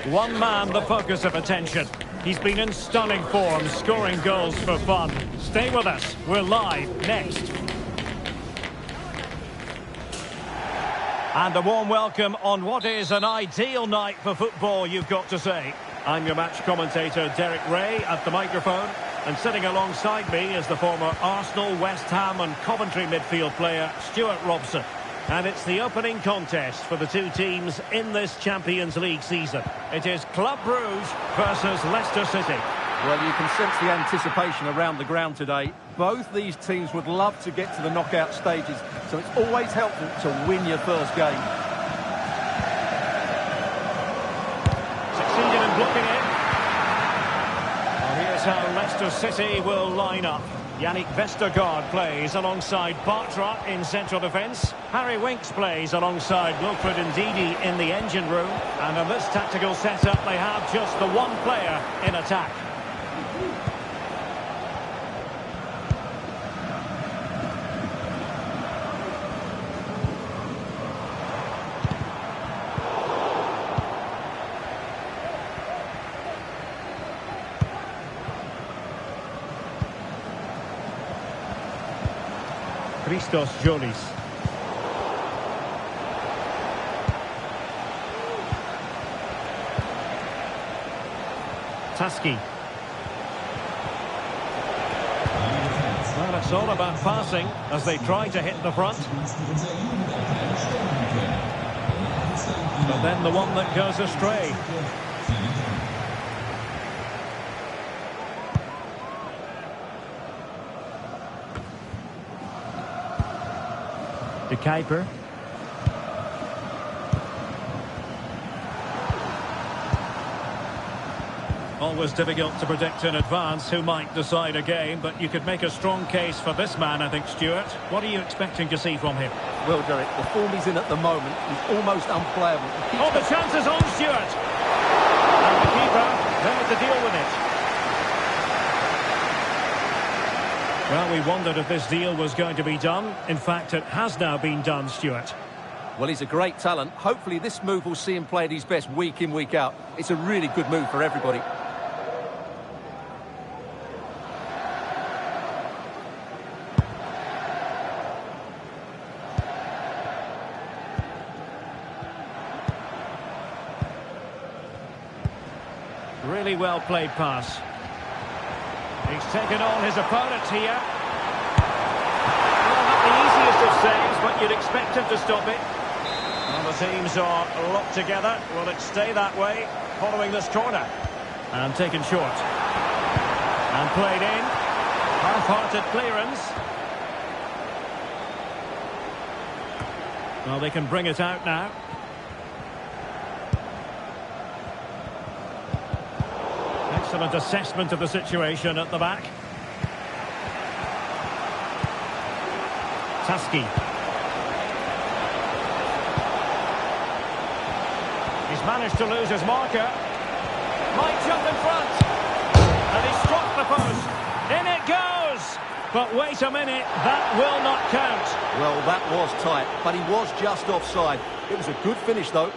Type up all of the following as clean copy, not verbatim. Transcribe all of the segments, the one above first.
One man the focus of attention. He's been in stunning form, scoring goals for fun. Stay with us. We're live next. And a warm welcome on what is an ideal night for football, you've got to say. I'm your match commentator, Derek Ray, at the microphone. And sitting alongside me is the former Arsenal, West Ham and Coventry midfield player, Stuart Robson. And it's the opening contest for the two teams in this Champions League season. It is Club Brugge versus Leicester City. Well, you can sense the anticipation around the ground today. Both these teams would love to get to the knockout stages, so it's always helpful to win your first game. Succeeded in blocking it. Well, here's how Leicester City will line up. Yannick Vestergaard plays alongside Bartra in central defence. Harry Winks plays alongside Wilfred Ndidi in the engine room. And in this tactical setup, they have just the one player in attack. Christos Jolis. Tasin. Well, it's all about passing as they try to hit the front. But then the one that goes astray. De Kuiper. Always difficult to predict in advance who might decide a game, but you could make a strong case for this man, I think, Stuart. What are you expecting to see from him? Well, Derek, the form he's in at the moment is almost unplayable. Oh, the chance is on, Stuart! And the keeper there to deal with it. Well, we wondered if this deal was going to be done. In fact, it has now been done, Stuart. Well, he's a great talent. Hopefully this move will see him play at his best week in, week out. It's a really good move for everybody. Really well played pass. He's taken on his opponent here. Well, not the easiest of saves, but you'd expect him to stop it. Well, the teams are locked together. Will it stay that way following this corner? And taken short. And played in. Half-hearted clearance. Well, they can bring it out now. Excellent assessment of the situation at the back. Tasin. He's managed to lose his marker. Might jump in front. And he struck the post. In it goes. But wait a minute, that will not count. Well, that was tight, but he was just offside. It was a good finish, though.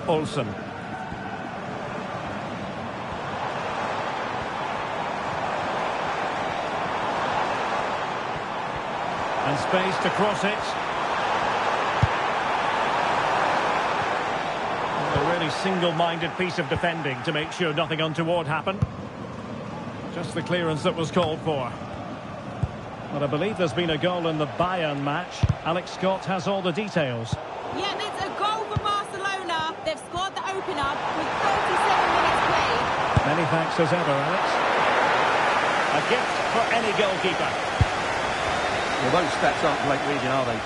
Olsen. And space to cross it. A really single-minded piece of defending to make sure nothing untoward happened. Just the clearance that was called for. But I believe there's been a goal in the Bayern match. Alex Scott has all the details. Yeah, it's a goal for Barcelona. They've scored the opener with 37 minutes played. Many thanks as ever, Alex. A gift for any goalkeeper. Well, those stats aren't great reading, are they?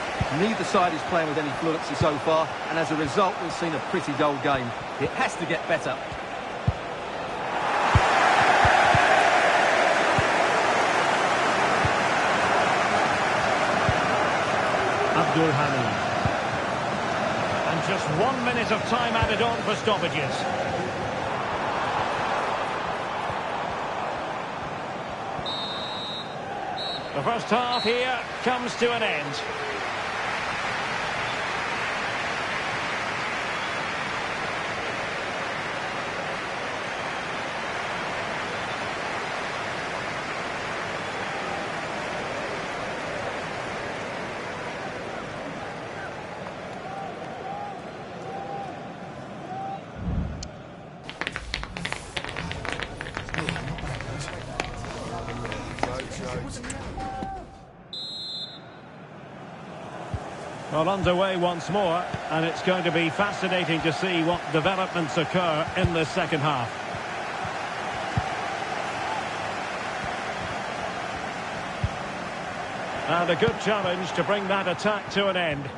Neither side is playing with any fluency so far, and as a result, we've seen a pretty dull game. It has to get better. Abdul Hamid. And just 1 minute of time added on for stoppages. The first half here comes to an end. Well, underway once more, and it's going to be fascinating to see what developments occur in the second half. And a good challenge to bring that attack to an end.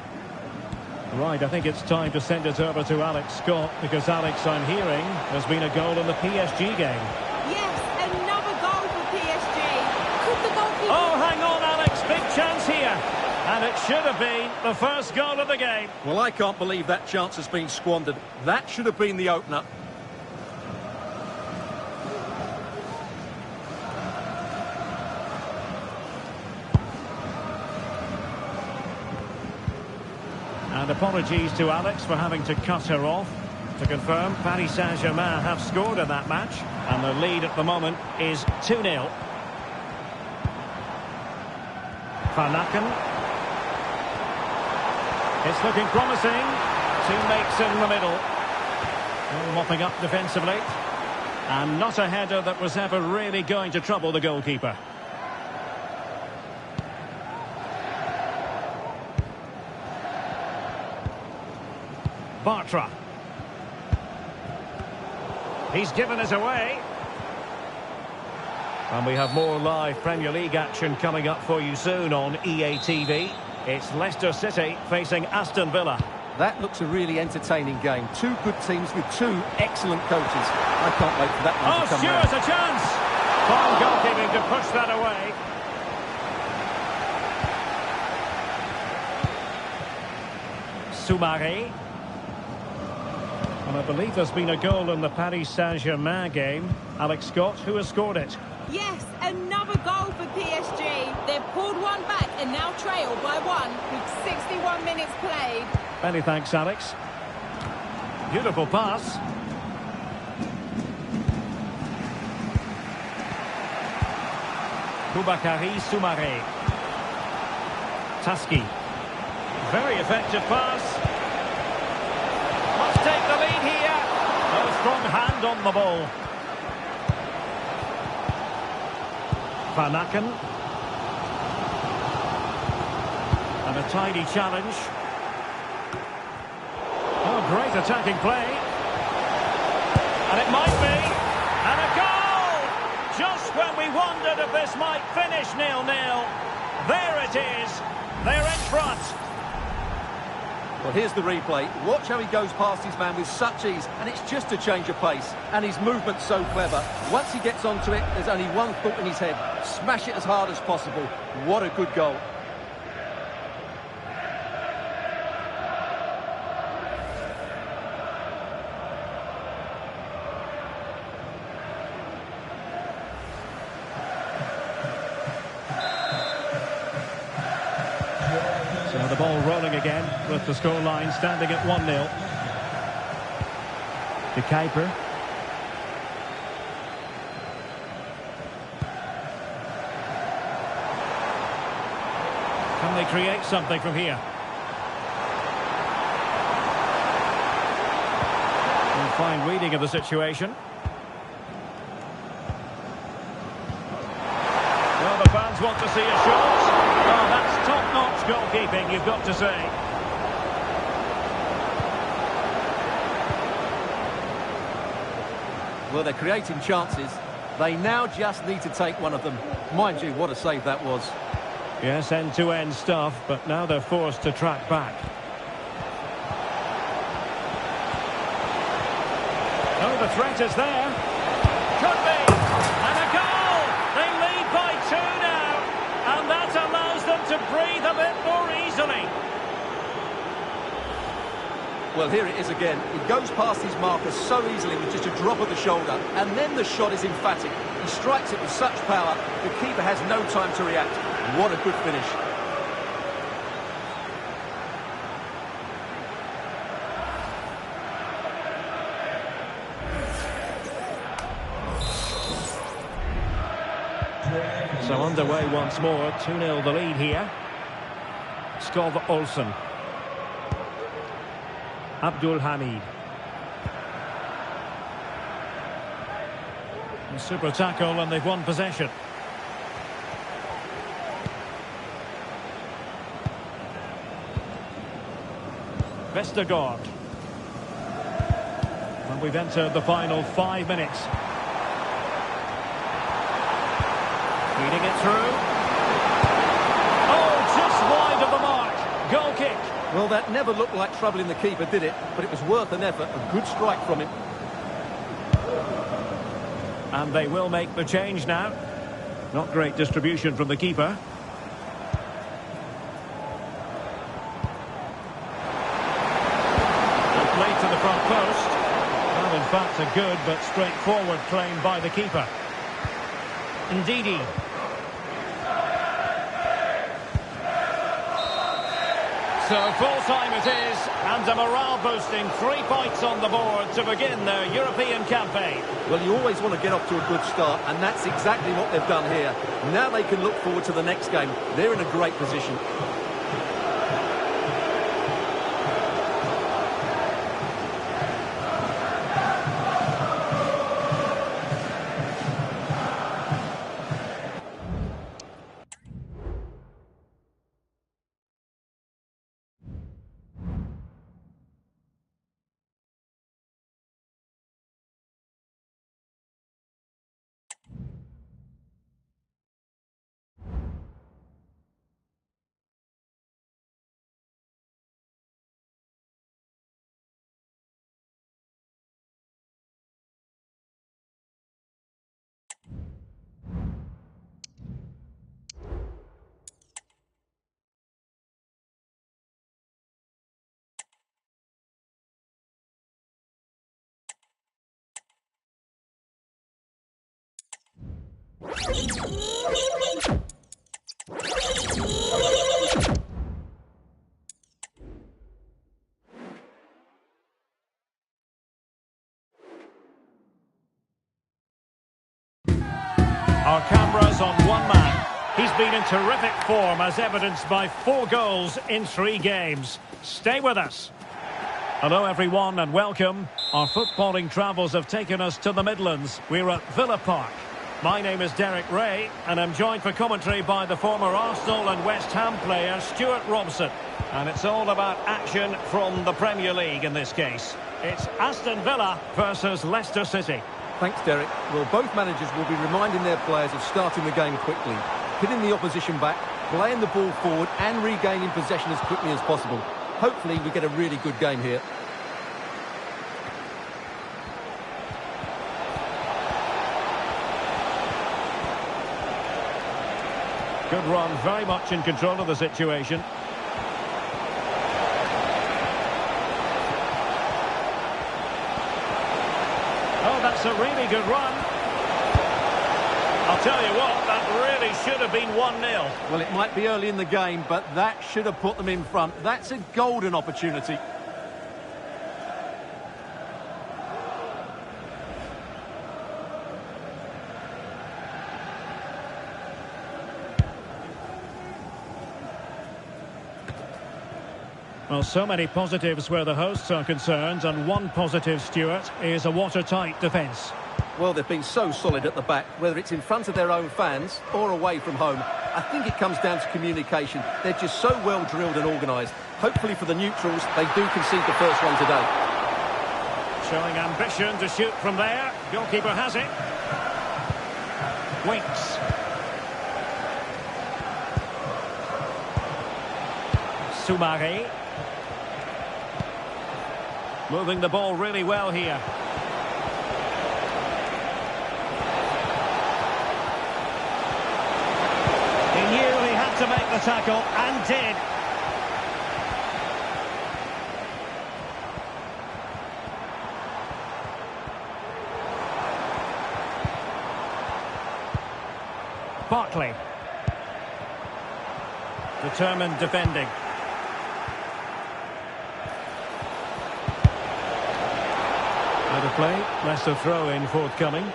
Right, I think it's time to send it over to Alex Scott, because Alex, I'm hearing, there's been a goal in the PSG game. Yes, another goal for PSG. Could the goalkeeper... Oh, hang on, Alex, big chance here. And it should have been the first goal of the game. Well, I can't believe that chance has been squandered. That should have been the opener. And apologies to Alex for having to cut her off. To confirm, Paris Saint-Germain have scored in that match, and the lead at the moment is 2-0. Van Aken. It's looking promising. Teammates in the middle. Mopping up defensively. And not a header that was ever really going to trouble the goalkeeper. Bartra. He's given us away. And we have more live Premier League action coming up for you soon on EA TV. It's Leicester City facing Aston Villa. That looks a really entertaining game. Two good teams with two excellent coaches. I can't wait for that one to come Stewart's a chance! Fine goalkeeping to push that away. Soumaré. And I believe there's been a goal in the Paris Saint-Germain game. Alex Scott, who has scored it? Yes, another goal for PSG. They've pulled one back and now trail by one with 61 minutes played. Many thanks, Alex. Beautiful pass. Boubakary Soumaré. Tasin. Very effective pass. Must take the lead here. A strong hand on the ball. Van Aken. And a tidy challenge. Oh, great attacking play. And it might be. And a goal! Just when we wondered if this might finish 0-0. There it is. They're in front. Well, here's the replay. Watch how he goes past his man with such ease, and it's just a change of pace. And his movement's so clever. Once he gets onto it, there's only one thought in his head. Smash it as hard as possible. What a good goal. So the ball rolling again with the scoreline standing at 1-0. De Kuiper. Can they create something from here. And fine reading of the situation. Well, the fans want to see a shot. Oh, that's top-notch goalkeeping, you've got to say. Well, they're creating chances. They now just need to take one of them. Mind you, what a save that was. Yes, end-to-end stuff, but now they're forced to track back. Oh, the threat is there. Could be. And a goal! They lead by 2 now. And that allows them to breathe a bit more easily. Well, here it is again. He goes past his marker so easily with just a drop of the shoulder. And then the shot is emphatic. He strikes it with such power, the keeper has no time to react. What a good finish. So underway once more, 2-0 the lead here. Skov Olsen. Abdul Hamid. A super tackle and they've won possession. Vestergaard. And we've entered the final 5 minutes. Feeding it through. Oh, just wide of the mark. Goal kick. Well, that never looked like troubling the keeper, did it? But it was worth an effort. A good strike from him. And they will make the change now. Not great distribution from the keeper. And played to the front post. Well, in fact, a good but straightforward claim by the keeper. Ndidi. So full-time it is, and a morale-boosting 3 points on the board to begin their European campaign. Well, you always want to get off to a good start, and that's exactly what they've done here. Now they can look forward to the next game. They're in a great position. Our cameras on one man. He's been in terrific form as evidenced by 4 goals in 3 games. Stay with us. Hello everyone and welcome. Our footballing travels have taken us to the Midlands. We're at Villa Park. My name is Derek Ray and I'm joined for commentary by the former Arsenal and West Ham player Stuart Robson. And it's all about action from the Premier League in this case. It's Aston Villa versus Leicester City. Thanks, Derek. Well, both managers will be reminding their players of starting the game quickly, hitting the opposition back, playing the ball forward and regaining possession as quickly as possible. Hopefully we get a really good game here. Good run, very much in control of the situation. Oh, that's a really good run. I'll tell you what, that really should have been 1-0. Well, it might be early in the game, but that should have put them in front. That's a golden opportunity. Well, so many positives where the hosts are concerned, and one positive, Stuart, is a watertight defence. Well, they've been so solid at the back, whether it's in front of their own fans or away from home. I think it comes down to communication. They're just so well drilled and organised. Hopefully for the neutrals, they do concede the first one today. Showing ambition to shoot from there. Goalkeeper has it. Winks. Soumare. Moving the ball really well here. He knew he had to make the tackle, and did. Barkley. Determined defending. Out of play. Leicester throw-in forthcoming.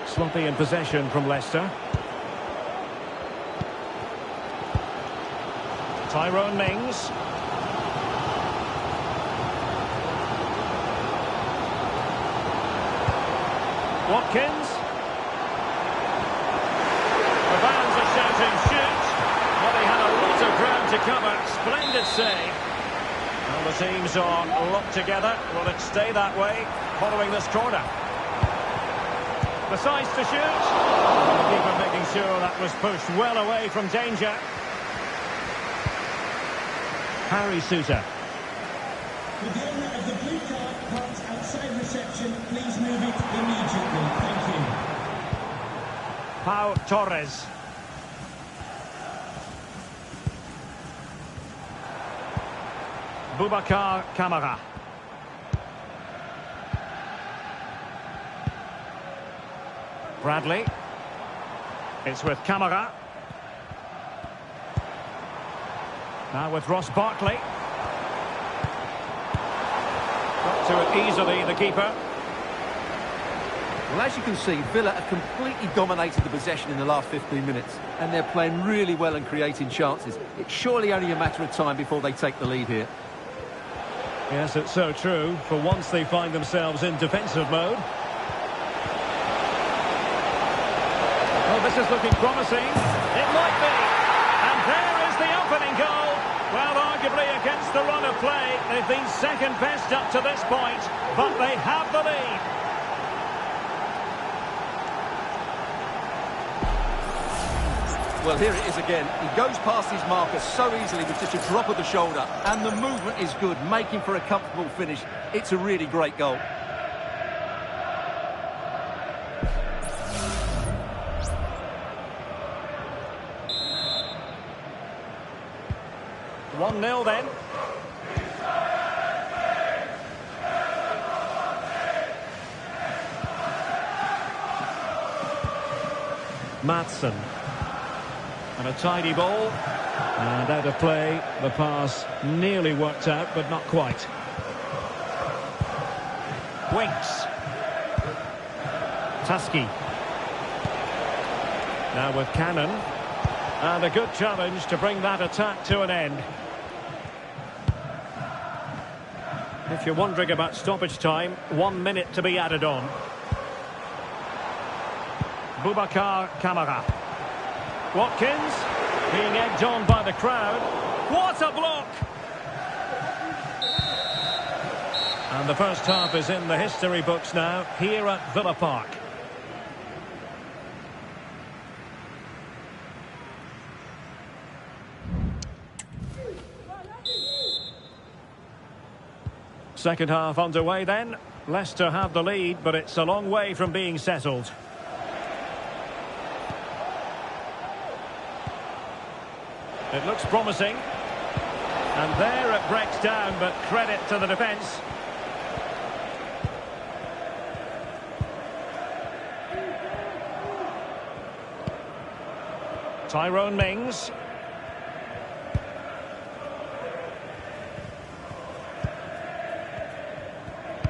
Sloppy in possession from Leicester. Tyrone Mings. Watkins. The fans are shouting shoot. Well, he had a lot of ground to cover. Splendid save. Well, the teams are locked together. Will it stay that way following this corner? Decides to shoot. The keeper making sure that was pushed well away from danger. Harry Sousa. With the owner of the blue card parked outside reception, please move it immediately. Thank you. Pau Torres. Boubacar Kamara. Bradley. It's with Kamara. Now with Ross Barkley. Got to it easily, the keeper. Well, as you can see, Villa have completely dominated the possession in the last 15 minutes, and they're playing really well and creating chances. It's surely only a matter of time before they take the lead here. Yes, it's so true. For once they find themselves in defensive mode. Well, this is looking promising. It might be. And there is the opening goal. Well, arguably against the run of play, they've been second best up to this point, but they have the lead. Well, here it is again. He goes past his marker so easily with just a drop of the shoulder, and the movement is good, making for a comfortable finish. It's a really great goal. One 1-0 then. Maatsen. And a tidy ball. And out of play. The pass nearly worked out, but not quite. Winks. Tusky. Now with Cannon. And a good challenge to bring that attack to an end. If you're wondering about stoppage time, 1 minute to be added on. Boubacar Kamara. Watkins being egged on by the crowd. What a block! And the first half is in the history books now, here at Villa Park. Second half underway then. Leicester have the lead, but it's a long way from being settled. It looks promising. And there it breaks down, but credit to the defence. Tyrone Mings.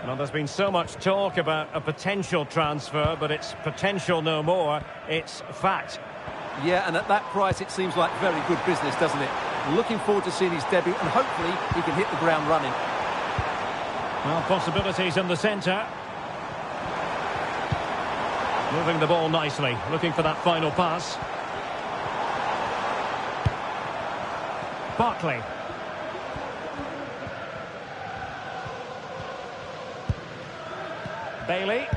Well, there's been so much talk about a potential transfer, but it's potential no more. It's fact. Yeah, and at that price, it seems like very good business, doesn't it? Looking forward to seeing his debut, and hopefully he can hit the ground running. Well, possibilities in the centre. Moving the ball nicely, looking for that final pass. Barkley. Bailey.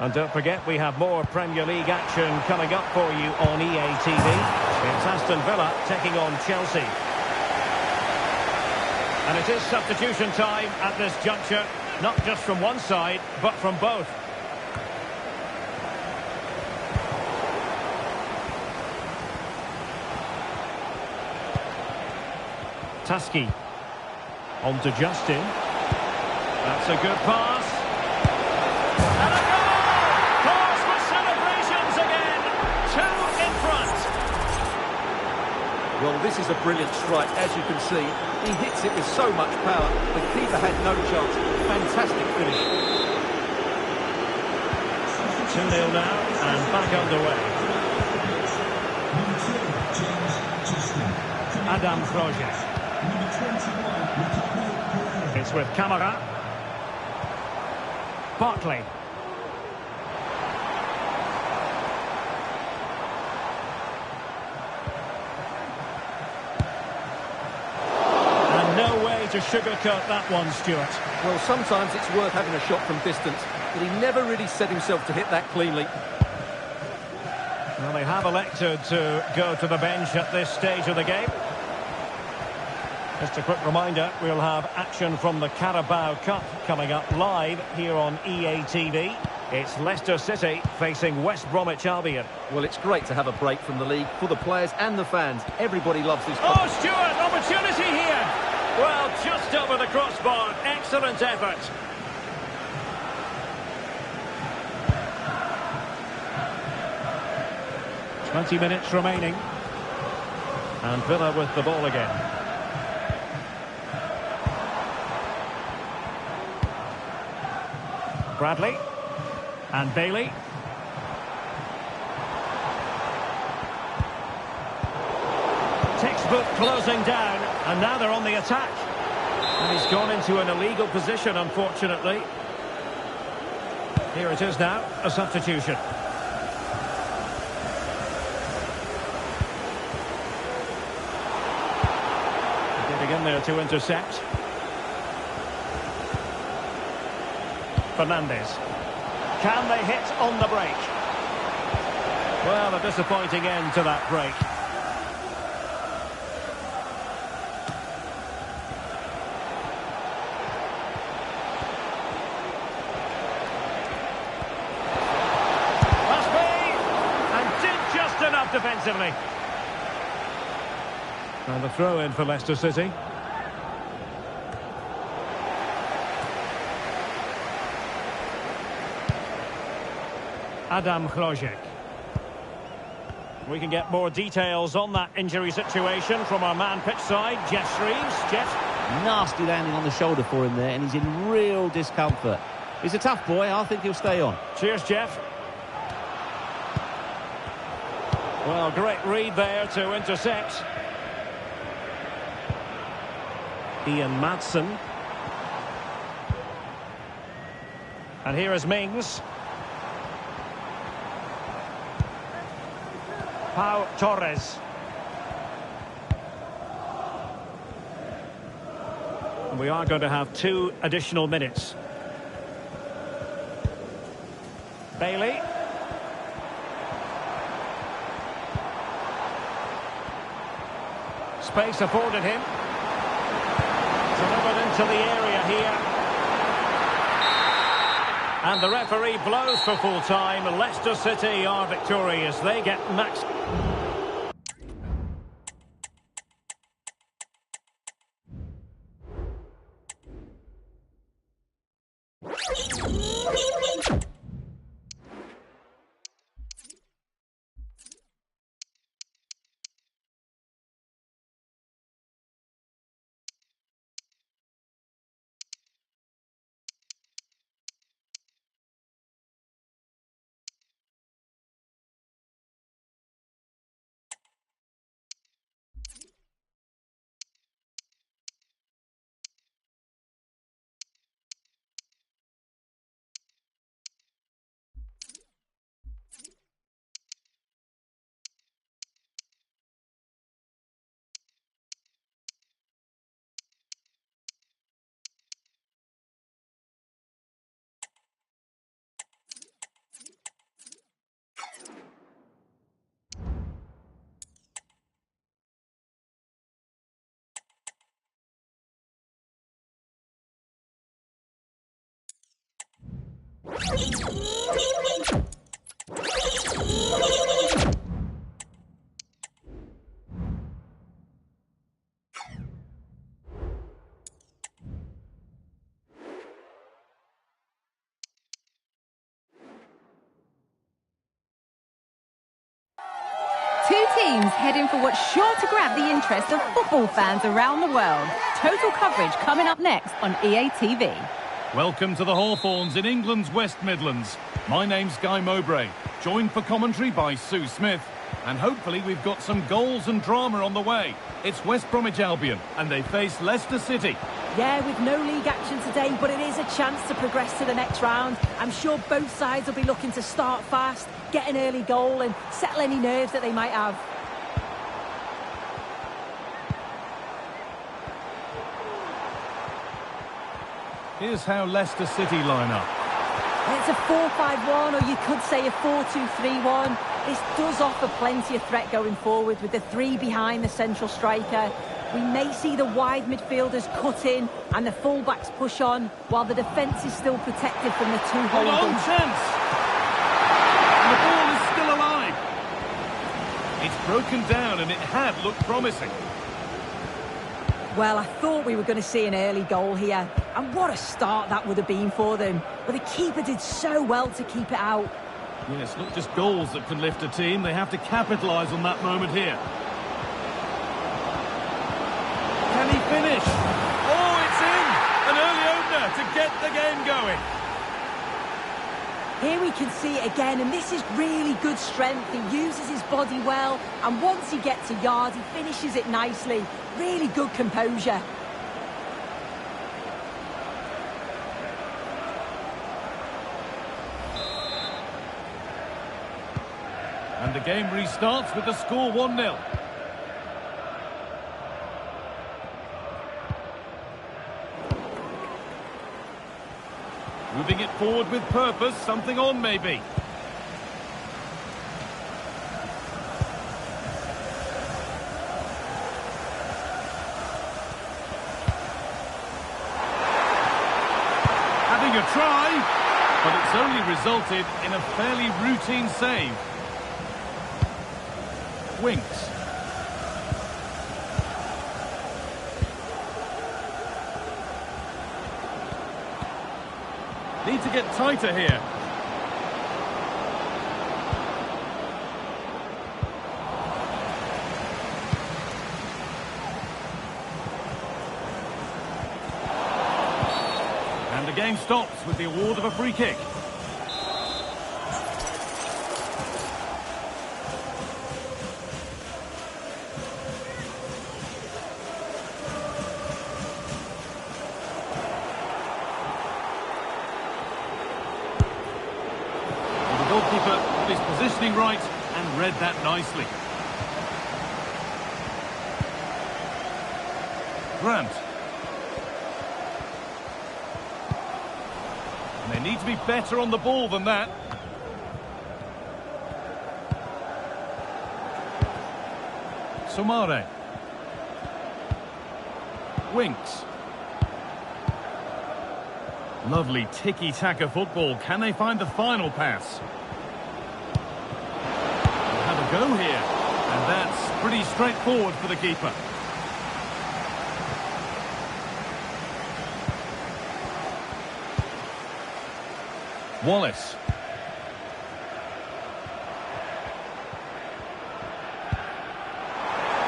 And don't forget, we have more Premier League action coming up for you on EA TV. It's Aston Villa taking on Chelsea. And it is substitution time at this juncture, not just from one side, but from both. Tasin. On to Justin. That's a good pass. And a goal! Cause for celebrations again. 2 in front. Well, this is a brilliant strike, as you can see. He hits it with so much power. The keeper had no chance. Fantastic finish. 2-0 now, and back underway. Adam Project. It's with Camara. Barkley. And no way to sugarcoat that one, Stuart. Well, sometimes it's worth having a shot from distance, but he never really set himself to hit that cleanly. Well, they have elected to go to the bench at this stage of the game. Just a quick reminder, we'll have action from the Carabao Cup coming up live here on EA TV. It's Leicester City facing West Bromwich Albion. Well, it's great to have a break from the league for the players and the fans. Everybody loves this. Oh, Stuart, opportunity here. Well, just over the crossbar. Excellent effort. "20 minutes remaining. And Villa with the ball again. Bradley. And Bailey. Textbook closing down. And now they're on the attack. And he's gone into an illegal position, unfortunately. Here it is now, a substitution. Getting in there to intercept. Fernandes. Can they hit on the break? Well, a disappointing end to that break. Must be! And did just enough defensively. And the throw in for Leicester City. Adam Project. We can get more details on that injury situation from our man pitch side, Jeff Shreves. Jeff? Nasty landing on the shoulder for him there, and he's in real discomfort. He's a tough boy. I think he'll stay on. Cheers, Jeff. Well, great read there to intercept. Ian Madsen. And here is Mings. Pau Torres. And we are going to have 2 additional minutes. Bailey. Space afforded him. Delivered into the area here. And the referee blows for full time. Leicester City are victorious. They get max... Two teams heading for what's sure to grab the interest of football fans around the world. Total coverage coming up next on EA TV. Welcome to the Hawthorns in England's West Midlands. My name's Guy Mowbray, joined for commentary by Sue Smith. And hopefully we've got some goals and drama on the way. It's West Bromwich Albion, and they face Leicester City. Yeah, with no league action today, but it is a chance to progress to the next round. I'm sure both sides will be looking to start fast, get an early goal and settle any nerves that they might have. Here's how Leicester City line up. It's a 4-5-1, or you could say a 4-2-3-1. This does offer plenty of threat going forward with the three behind the central striker. We may see the wide midfielders cut in and the fullbacks push on, while the defence is still protected from the two holding. Long chance! And the ball is still alive. It's broken down and it had looked promising. Well, I thought we were going to see an early goal here. And what a start that would have been for them. But the keeper did so well to keep it out. Yes, not just goals that can lift a team. They have to capitalise on that moment here. Can he finish? Oh, it's in! An early opener to get the game going. Here we can see it again, and this is really good strength. He uses his body well, and once he gets a yard, he finishes it nicely. Really good composure. And the game restarts with the score 1-0. Moving it forward with purpose, something on maybe. Having a try, but it's only resulted in a fairly routine save. Winks. Need to get tighter here. And the game stops with the award of a free kick. Goalkeeper got his positioning right and read that nicely. Grant. And they need to be better on the ball than that. Somare. Winks. Lovely tiki-taka football. Can they find the final pass? They'll have a go here. And that's pretty straightforward for the keeper. Wallace.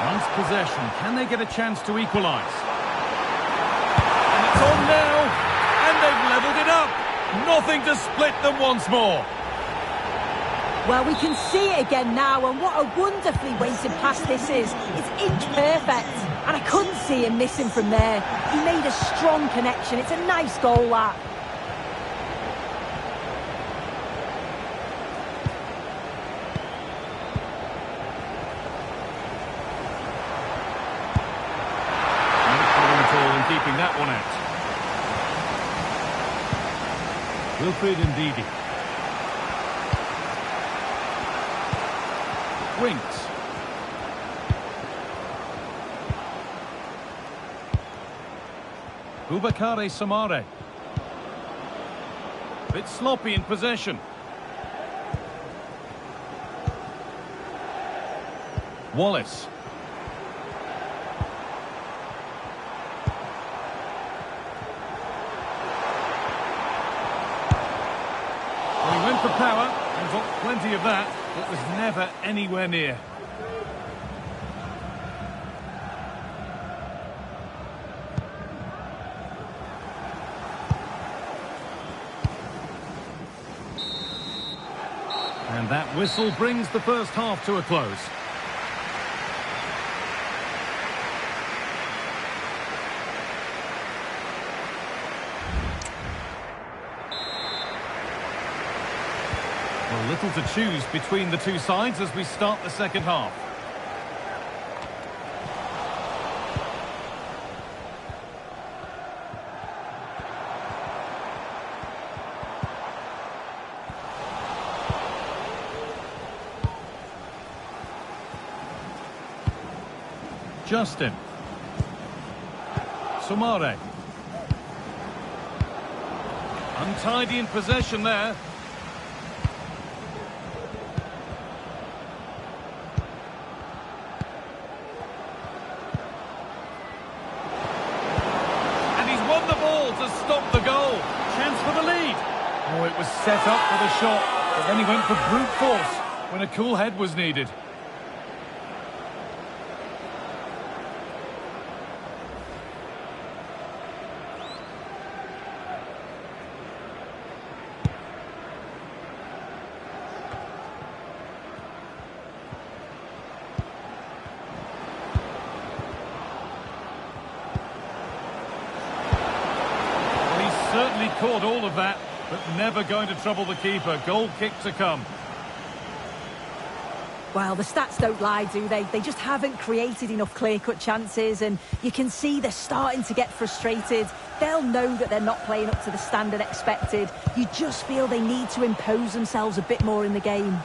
Once possession, can they get a chance to equalise? And it's on now! And they've levelled it up. Nothing to split them once more. Well, we can see it again now, and what a wonderfully weighted pass this is. It's inch perfect, and I couldn't see him missing from there. He made a strong connection. It's a nice goal, that. No problem at all in keeping that one out. Wilfred Ndidi. Winks. Boubacar Samare. A bit sloppy in possession. Wallace. Well, he went for power and got plenty of that. It was never anywhere near. And that whistle brings the first half to a close. Well, little to choose between the two sides as we start the second half. Justin. Sumare. Untidy in possession there. And he's won the ball to stop the goal. Chance for the lead. Oh, it was set up for the shot, but then he went for brute force when a cool head was needed. Certainly caught all of that, but never going to trouble the keeper. Goal kick to come. Well, the stats don't lie, do they? They just haven't created enough clear-cut chances, and you can see they're starting to get frustrated. They'll know that they're not playing up to the standard expected. You just feel they need to impose themselves a bit more in the game.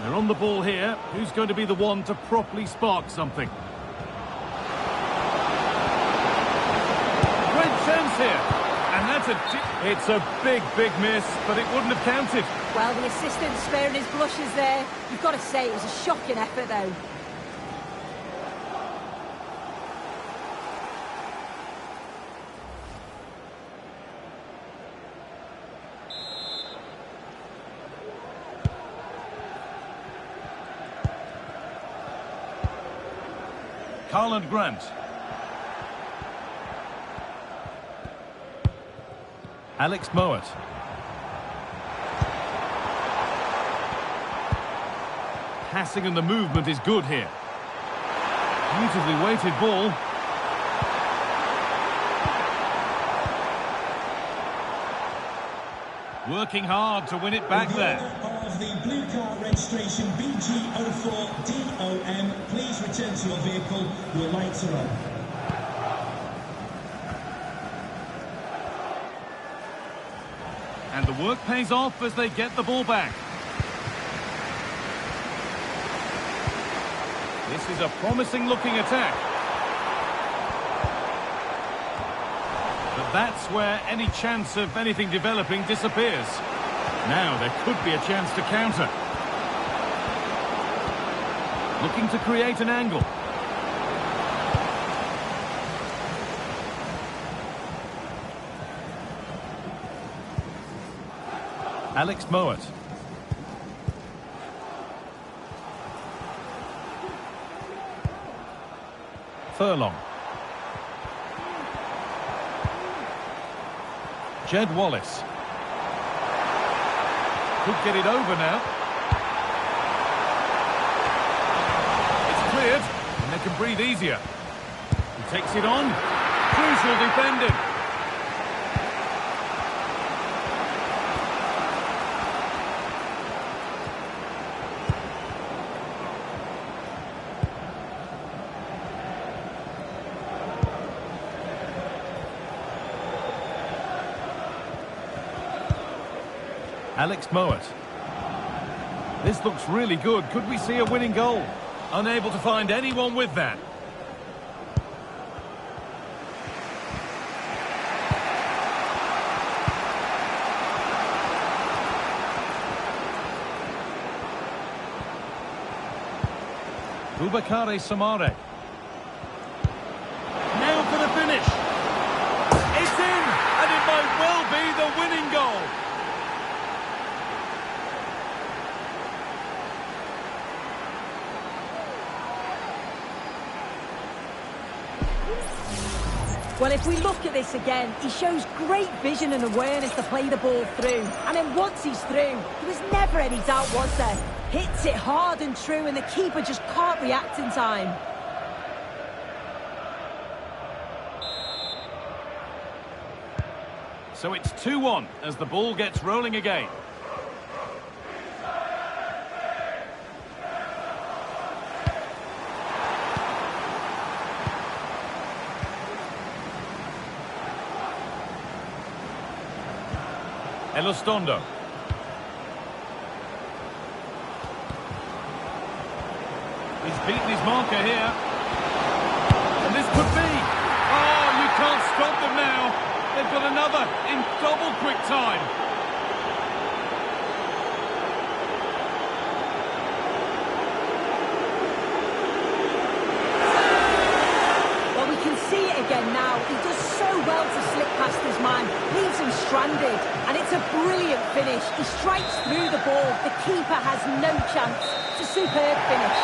They're on the ball here. Who's going to be the one to properly spark something? Great chance here. And that's it's a big, big miss, but it wouldn't have counted. Well, the assistant's sparing his blushes there. You've got to say it was a shocking effort, though. Carland Grant. Alex Mowat. Passing and the movement is good here. Beautifully weighted ball. Working hard to win it back there. Of the blue car registration BG04DOM, please return to your vehicle. Your lights are on. And the work pays off as they get the ball back. This is a promising looking attack. But that's where any chance of anything developing disappears. Now there could be a chance to counter. Looking to create an angle. Alex Mowat. Furlong. Jed Wallace. Could get it over now. It's cleared, and they can breathe easier. He takes it on. Crucial defending. Alex Mowat. This looks really good. Could we see a winning goal? Unable to find anyone with that. Boubacar Samare. Now for the finish. It's in, and it might well be the winning goal. Well, if we look at this again, he shows great vision and awareness to play the ball through. And then once he's through, there was never any doubt, was there? Hits it hard and true, and the keeper just can't react in time. So it's 2-1 as the ball gets rolling again. Elostondo. He's beaten his marker here. And this could be. Oh, you can't stop them now. They've got another in double quick time. Well, we can see it again now. He does so well to slip past his man, leaves him stranded, and it's a brilliant finish. He strikes through the ball. The keeper has no chance. It's a superb finish.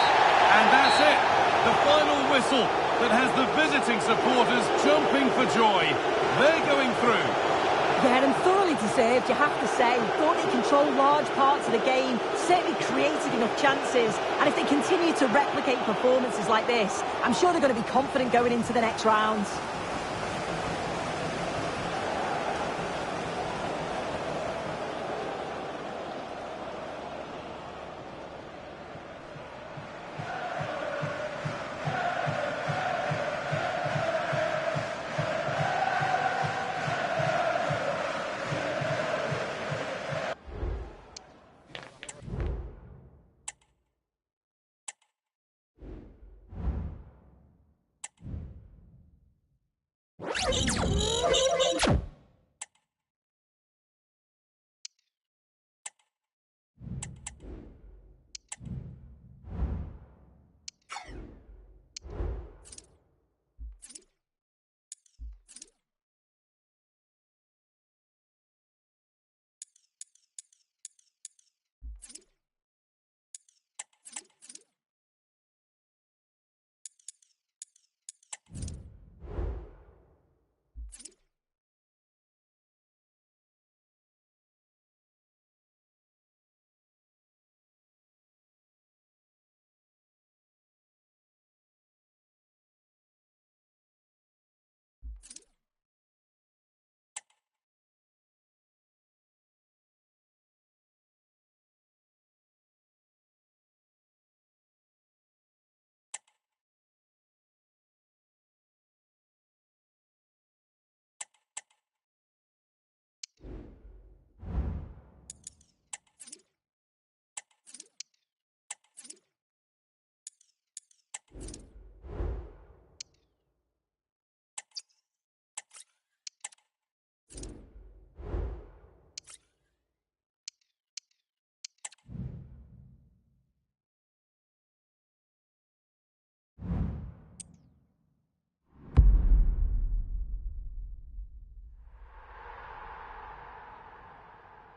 And that's it. The final whistle that has the visiting supporters jumping for joy. They're going through. Yeah, and thoroughly deserved, you have to say. Thought they controlled large parts of the game, certainly created enough chances. And if they continue to replicate performances like this, I'm sure they're going to be confident going into the next rounds.